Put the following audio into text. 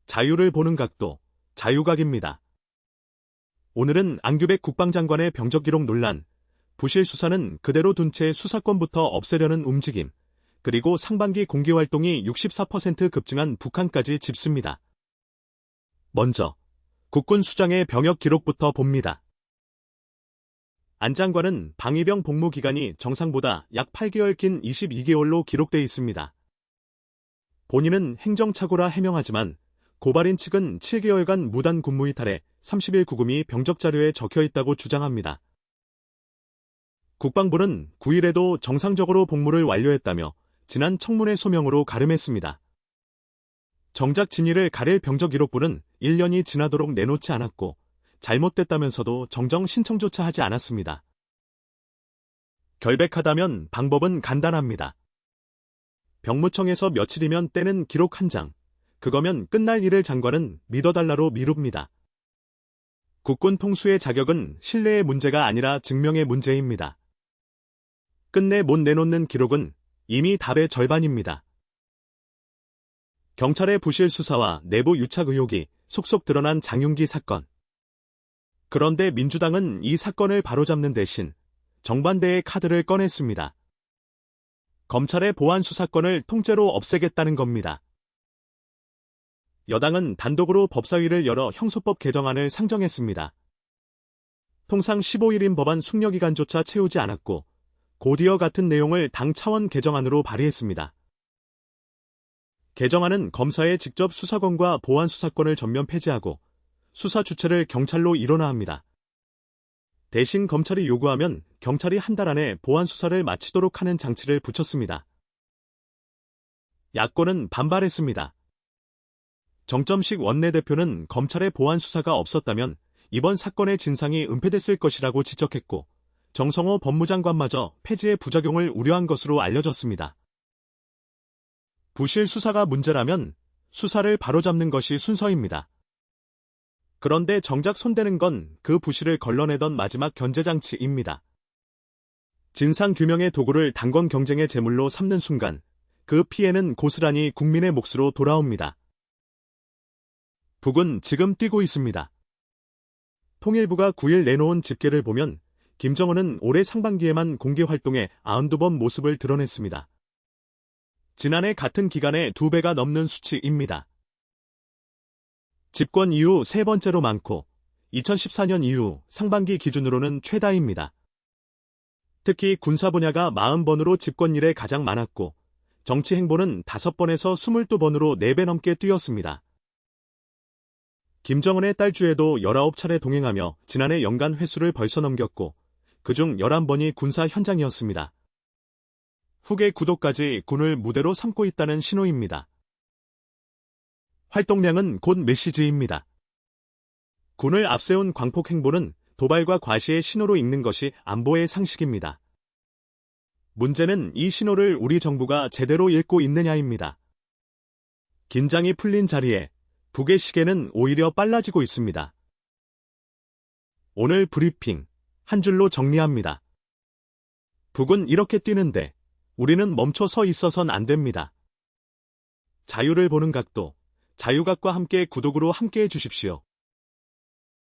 자유를 보는 각도, 자유각입니다. 오늘은 안규백 국방장관의 병적 기록 논란, 부실 수사는 그대로 둔 채 수사권부터 없애려는 움직임, 그리고 상반기 공개활동이 64% 급증한 북한까지 짚습니다. 먼저 국군 수장의 병역 기록부터 봅니다. 안 장관은 방위병 복무 기간이 정상보다 약 8개월 긴 22개월로 기록돼 있습니다. 본인은 행정착오라 해명하지만 고발인 측은 7개월간 무단 군무 이탈에 30일 구금이 병적 자료에 적혀 있다고 주장합니다. 국방부는 9일에도 정상적으로 복무를 완료했다며 지난 청문회 소명으로 가름했습니다. 정작 진위를 가릴 병적 기록부는 1년이 지나도록 내놓지 않았고 잘못됐다면서도 정정 신청조차 하지 않았습니다. 결백하다면 방법은 간단합니다. 병무청에서 며칠이면 떼는 기록 1장, 그거면 끝날 일을 장관은 믿어달라로 미룹니다. 국군 통수의 자격은 신뢰의 문제가 아니라 증명의 문제입니다. 끝내 못 내놓는 기록은 이미 답의 절반입니다. 경찰의 부실 수사와 내부 유착 의혹이 속속 드러난 장윤기 사건. 그런데 민주당은 이 사건을 바로잡는 대신 정반대의 카드를 꺼냈습니다. 검찰의 보안 수사권을 통째로 없애겠다는 겁니다. 여당은 단독으로 법사위를 열어 형소법 개정안을 상정했습니다. 통상 15일인 법안 숙려기간조차 채우지 않았고 곧이어 같은 내용을 당 차원 개정안으로 발의했습니다. 개정안은 검사의 직접 수사권과 보안 수사권을 전면 폐지하고 수사 주체를 경찰로 일원화합니다. 대신 검찰이 요구하면 경찰이 한 달 안에 보안 수사를 마치도록 하는 장치를 붙였습니다. 야권은 반발했습니다. 정점식 원내대표는 검찰의 보안 수사가 없었다면 이번 사건의 진상이 은폐됐을 것이라고 지적했고 정성호 법무장관마저 폐지의 부작용을 우려한 것으로 알려졌습니다. 부실 수사가 문제라면 수사를 바로잡는 것이 순서입니다. 그런데 정작 손대는 건 그 부실을 걸러내던 마지막 견제장치입니다. 진상규명의 도구를 당권 경쟁의 제물로 삼는 순간 그 피해는 고스란히 국민의 몫으로 돌아옵니다. 북은 지금 뛰고 있습니다. 통일부가 9일 내놓은 집계를 보면 김정은은 올해 상반기에만 공개활동에 92번 모습을 드러냈습니다. 지난해 같은 기간에 2배가 넘는 수치입니다. 집권 이후 세 번째로 많고 2014년 이후 상반기 기준으로는 최다입니다. 특히 군사 분야가 40번으로 집권일에 가장 많았고 정치 행보는 5번에서 22번으로 4배 넘게 뛰었습니다. 김정은의 딸주에도 19차례 동행하며 지난해 연간 횟수를 벌써 넘겼고 그중 11번이 군사 현장이었습니다. 후계 구도까지 군을 무대로 삼고 있다는 신호입니다. 활동량은 곧 메시지입니다. 군을 앞세운 광폭 행보는 도발과 과시의 신호로 읽는 것이 안보의 상식입니다. 문제는 이 신호를 우리 정부가 제대로 읽고 있느냐입니다. 긴장이 풀린 자리에 북의 시계는 오히려 빨라지고 있습니다. 오늘 브리핑 한 줄로 정리합니다. 북은 이렇게 뛰는데 우리는 멈춰 서 있어선 안 됩니다. 자유를 보는 각도, 자유각과 함께 구독으로 함께해 주십시오.